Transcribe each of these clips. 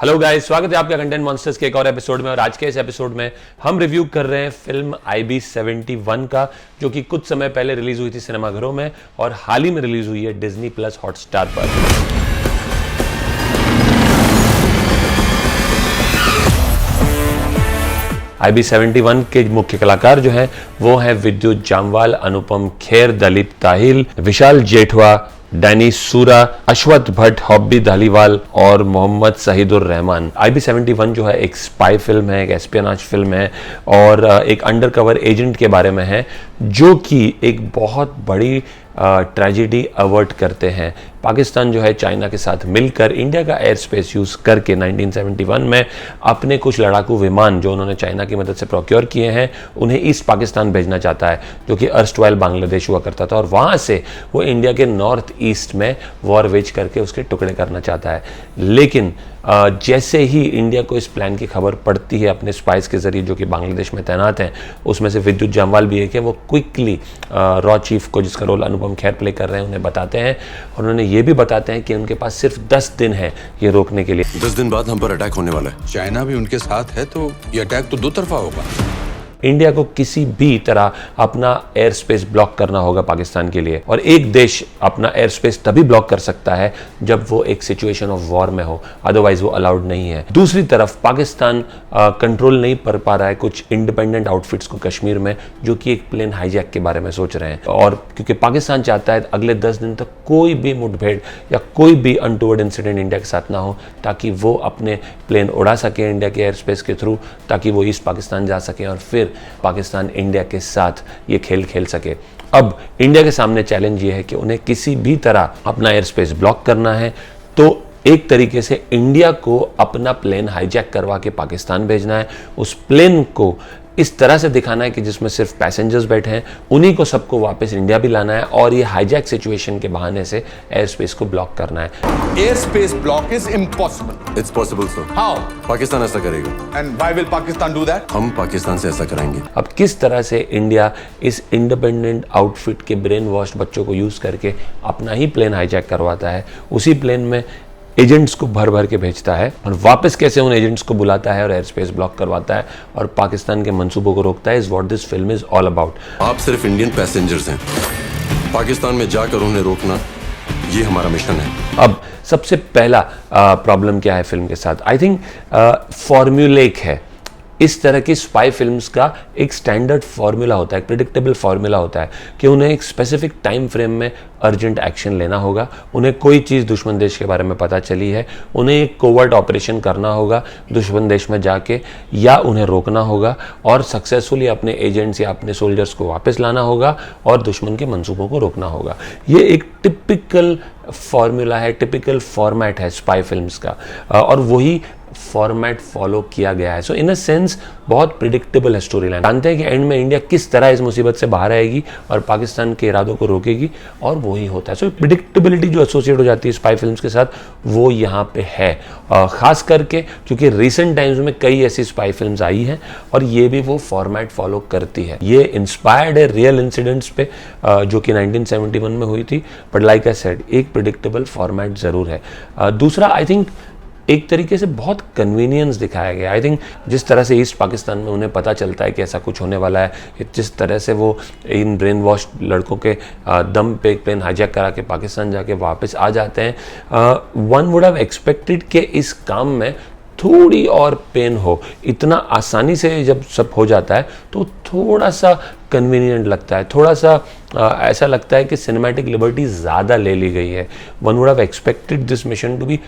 Hello guys, स्वागत है आपका कंटेंट मॉन्स्टर्स के एक और एपिसोड में। और आज के इस एपिसोड में हम रिव्यू कर रहे हैं फिल्म IB71 का, जो कि कुछ समय पहले रिलीज हुई थी सिनेमाघरों में और हाल ही में रिलीज हुई है डिज्नी प्लस हॉटस्टार पर। IB71 के मुख्य कलाकार जो हैं वो हैं विद्युत जामवाल, अनुपम खेर, दलीप ताहिल, विशाल जेठवा, डैनी सूरा, अश्वथ भट्ट, हॉबी धालीवाल और मोहम्मद शहीदुर रहमान। IB71 जो है एक स्पाई फिल्म है, एक एस्पियनाज फिल्म है और एक अंडरकवर एजेंट के बारे में है जो कि एक बहुत बड़ी ट्रेजेडी अवर्ट करते हैं। पाकिस्तान जो है चाइना के साथ मिलकर इंडिया का एयर स्पेस यूज़ करके 1971 में अपने कुछ लड़ाकू विमान जो उन्होंने चाइना की मदद से प्रोक्योर किए हैं उन्हें ईस्ट पाकिस्तान भेजना चाहता है, जो कि अर्स्टवाइल बांग्लादेश हुआ करता था, और वहाँ से वो इंडिया के नॉर्थ ईस्ट में वॉर वेज करके उसके टुकड़े करना चाहता है। लेकिन जैसे ही इंडिया को इस प्लान की खबर पड़ती है अपने स्पाइस के जरिए जो कि बांग्लादेश में तैनात हैं, उसमें से विद्युत जामवाल भी एक है, वो क्विकली रॉ चीफ को, जिसका रोल अनुपम खेर प्ले कर रहे हैं, उन्हें बताते हैं और उन्हें ये भी बताते हैं कि उनके पास सिर्फ 10 दिन है ये रोकने के लिए। 10 दिन बाद हम पर अटैक होने वाला है। चाइना भी उनके साथ है, तो ये अटैक तो दो तरफा होगा। इंडिया को किसी भी तरह अपना एयर स्पेस ब्लॉक करना होगा पाकिस्तान के लिए, और एक देश अपना एयर स्पेस तभी ब्लॉक कर सकता है जब वो एक सिचुएशन ऑफ वॉर में हो, अदरवाइज वो अलाउड नहीं है। दूसरी तरफ पाकिस्तान कंट्रोल नहीं कर पा रहा है कुछ इंडिपेंडेंट आउटफिट्स को कश्मीर में, जो कि एक प्लेन हाईजैक के बारे में सोच रहे हैं, और क्योंकि पाकिस्तान चाहता है अगले 10 दिन तक कोई भी मुठभेड़ या कोई भी अनटूवर्ड इंसिडेंट इंडिया के साथ ना हो, ताकि वो अपने प्लेन उड़ा सके इंडिया के एयर स्पेस के थ्रू, ताकि वो ईस्ट पाकिस्तान जा सके और फिर पाकिस्तान इंडिया के साथ ये खेल खेल सके। अब इंडिया के सामने चैलेंज ये है कि उन्हें किसी भी तरह अपना एयर स्पेस ब्लॉक करना है, तो एक तरीके से इंडिया को अपना प्लेन हाईजैक करवा के पाकिस्तान भेजना है, उस प्लेन को इस तरह से दिखाना है कि जिसमें सिर्फ पैसेंजर्स बैठे हैं, उन्हीं को सबको वापस इंडिया भी लाना है और ये हाईजैक सिचुएशन के बहाने से एयर स्पेस को ब्लॉक करना है। Air space block is impossible. It's possible sir. How? Pakistan ऐसा करेगा। And why will Pakistan do that? हम पाकिस्तान से ऐसा कराएंगे। अब किस तरह से इंडिया इस इंडिपेंडेंट आउटफिट के ब्रेन वॉश बच्चों को यूज करके अपना ही प्लेन हाईजैक करवाता है, उसी प्लेन में एजेंट्स को भर भर के भेजता है और वापस कैसे उन एजेंट्स को बुलाता है और एयर स्पेस ब्लॉक करवाता है और पाकिस्तान के मंसूबों को रोकता है, is what this film is all about. आप सिर्फ इंडियन पैसेंजर्स हैं, पाकिस्तान में जाकर उन्हें रोकना ये हमारा मिशन है। अब सबसे पहला प्रॉब्लम क्या है फिल्म के साथ? आई थिंक फॉर्म्यूलेक है। इस तरह की स्पाई फिल्म्स का एक स्टैंडर्ड फार्मूला होता है, एक प्रिडिक्टेबल फार्मूला होता है कि उन्हें एक स्पेसिफिक टाइम फ्रेम में अर्जेंट एक्शन लेना होगा, उन्हें कोई चीज़ दुश्मन देश के बारे में पता चली है, उन्हें एक कोवर्ट ऑपरेशन करना होगा दुश्मन देश में जाके, या उन्हें रोकना होगा और सक्सेसफुली अपने एजेंट्स या अपने सोल्जर्स को वापस लाना होगा और दुश्मन के मंसूबों को रोकना होगा। ये एक टिपिकल फार्मूला है, टिपिकल फॉर्मेट है स्पाई फिल्म्स का, और वही फॉर्मेट फॉलो किया गया है। सो इन अ सेंस बहुत प्रिडिक्टेबल है स्टोरी लाइन। जानते हैं कि एंड में इंडिया किस तरह इस मुसीबत से बाहर आएगी और पाकिस्तान के इरादों को रोकेगी, और वही होता है। सो प्रिडिक्टेबिलिटी जो एसोसिएट हो जाती है स्पाई फिल्म्स के साथ, वो यहाँ पे है, खास करके क्योंकि रिसेंट टाइम्स में कई ऐसी स्पाई फिल्म्स आई हैं और ये भी वो फॉर्मेट फॉलो करती है। ये इंस्पायर्ड है रियल इंसिडेंट्स पे जो कि 1971 में हुई थी, बट लाइक आई सेड एक प्रिडिक्टेबल फॉर्मेट ज़रूर है। दूसरा, आई थिंक एक तरीके से बहुत कन्वीनियंस दिखाया गया। आई थिंक जिस तरह से ईस्ट पाकिस्तान में उन्हें पता चलता है कि ऐसा कुछ होने वाला है, जिस तरह से वो इन ब्रेन वॉश लड़कों के दम पे प्लेन हाईजैक करा के पाकिस्तान जाके वापस आ जाते हैं, वन वुड हैव एक्सपेक्टेड कि इस काम में थोड़ी और पेन हो। इतना आसानी से जब सब हो जाता है तो थोड़ा सा कन्वीनियंट लगता है, थोड़ा सा ऐसा लगता है कि सिनेमैटिक लिबर्टी ज़्यादा ले ली गई है। One would have expected this mission to be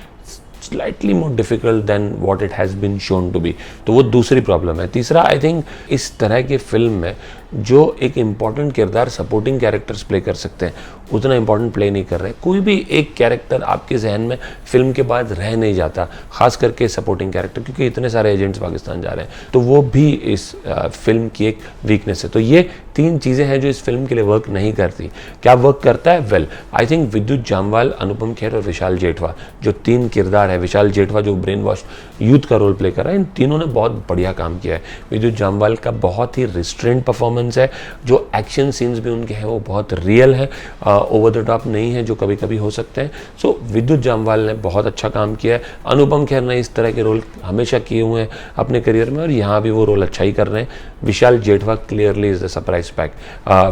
slightly more difficult than what it has been shown to be। तो वो दूसरी प्रॉब्लम है। तीसरा, आई थिंक इस तरह की फिल्म में जो एक इम्पॉर्टेंट किरदार सपोर्टिंग कैरेक्टर्स प्ले कर सकते हैं उतना इम्पॉर्टेंट प्ले नहीं कर रहे। कोई भी एक कैरेक्टर आपके जहन में फिल्म के बाद रह नहीं जाता, खास करके सपोर्टिंग कैरेक्टर, क्योंकि इतने सारे एजेंट्स पाकिस्तान जा रहे हैं, तो वो भी इस फिल्म की एक वीकनेस है। तो ये 3 चीज़ें हैं जो इस फिल्म के लिए वर्क नहीं करती। क्या वर्क करता है? वेल, आई थिंक विद्युत जामवाल, अनुपम खेर और विशाल जेठवा, जो 3 किरदार है, विशाल जेठवा जो ब्रेन वॉश यूथ का रोल प्ले कर रहा है, इन तीनों ने बहुत बढ़िया काम किया है। विद्युत जामवाल का बहुत ही रिस्ट्रेंट परफॉर्मेंस परफॉर्मेंस है, जो एक्शन सीन्स भी उनके हैं वो बहुत रियल है, ओवर द टॉप नहीं है जो कभी कभी हो सकते हैं। सो विद्युत जामवाल ने बहुत अच्छा काम किया है। अनुपम खेर ने इस तरह के रोल हमेशा किए हुए हैं अपने करियर में और यहाँ भी वो रोल अच्छा ही कर रहे हैं। Vishal Jethwa clearly is the surprise pack,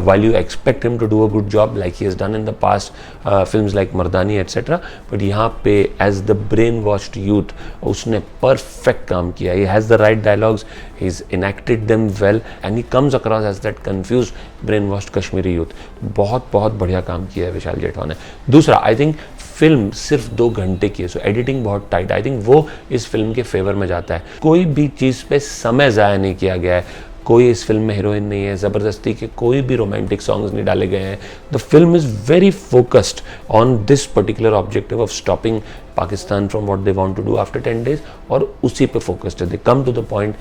while you expect him to do a good job like he has done in the past films like Mardaani etc, but यहाँ पे as the brainwashed youth उसने perfect काम किया। he has the right dialogues, he's enacted them well and he comes across as that confused brainwashed Kashmiri youth। बहुत बहुत बढ़िया काम किया है विशाल जेठवा ने। दूसरा, आई थिंक फिल्म सिर्फ 2 घंटे की है, सो एडिटिंग बहुत टाइट, आई थिंक वो इस फिल्म के फेवर में जाता है। कोई भी चीज़ पे समय ज़ाया नहीं किया गया है, कोई इस फिल्म में हीरोइन नहीं है, ज़बरदस्ती के कोई भी रोमांटिक सॉन्ग्स नहीं डाले गए हैं। The film is very focused on this particular objective of stopping Pakistan from what they want to do after 10 days, और उसी पे फोकस्ड है। They come to the point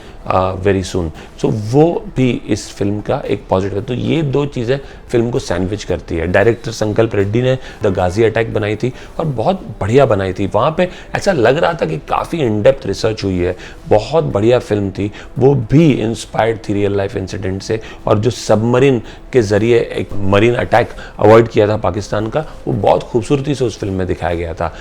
very soon. So वो भी इस फिल्म का एक पॉजिटिव है। तो ये 2 चीज़ें फिल्म को सैंडविच करती है। डायरेक्टर संकल्प रेड्डी ने द गाजी अटैक बनाई थी और बहुत बढ़िया बनाई थी। वहाँ पे ऐसा लग रहा था कि काफ़ी इन डेप्थ रिसर्च हुई है, बहुत बढ़िया फिल्म थी। वो भी इंस्पायर्ड थी रियल लाइफ इंसिडेंट से, और जो सबमरीन के जरिए एक मरीन अटैक अवॉइड किया था पाकिस्तान का, वो बहुत खूबसूरती से उस फिल्म में दिखाया गया था।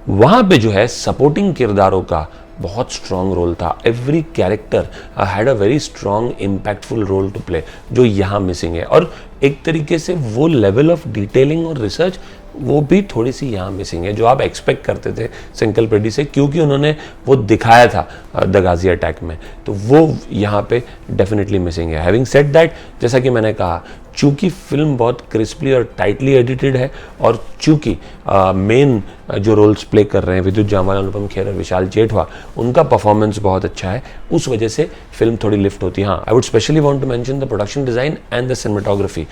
वहाँ पे जो है सपोर्टिंग किरदारों का बहुत स्ट्रॉन्ग रोल था। Every character had a very strong impactful role to play, जो यहाँ मिसिंग है। और एक तरीके से वो लेवल ऑफ डिटेलिंग और रिसर्च वो भी थोड़ी सी यहाँ मिसिंग है, जो आप एक्सपेक्ट करते थे संकल्प रेड्डी से, क्योंकि उन्होंने वो दिखाया था द गाजी अटैक में, तो वो यहाँ पे डेफिनेटली मिसिंग है। हैविंग सेड दैट, जैसा कि मैंने कहा, चूंकि फिल्म बहुत क्रिस्पली और टाइटली एडिटेड है, और चूंकि मेन जो रोल्स प्ले कर रहे हैं विद्युत जामवाल, अनुपम खेर और विशाल जेठवा, उनका परफॉर्मेंस बहुत अच्छा है, उस वजह से फिल्म थोड़ी लिफ्ट होती है। हाँ, I would specially want to mention the production design and the cinematography.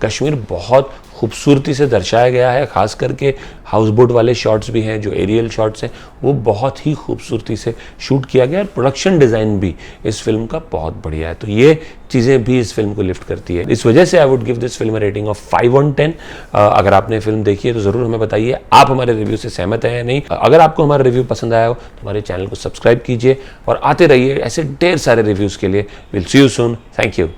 Kashmir बहुत खूबसूरती से दर्शाया गया है, खास करके हाउस बोट वाले शॉट्स भी हैं, जो एरियल शॉट्स हैं, वो बहुत ही खूबसूरती से शूट किया गया है। और प्रोडक्शन डिज़ाइन भी इस फिल्म का बहुत बढ़िया है, तो ये चीज़ें भी इस फिल्म को लिफ्ट करती है। इस वजह से I would give this film rating of 5 on 10। अगर आपने फिल्म देखी है तो ज़रूर हमें बताइए आप हमारे रिव्यू से सहमत हैं या नहीं। अगर आपको हमारा रिव्यू पसंद आया हो तो हमारे चैनल को सब्सक्राइब कीजिए और आते रहिए ऐसे ढेर सारे रिव्यूज़ के लिए। Will see you soon. Thank you.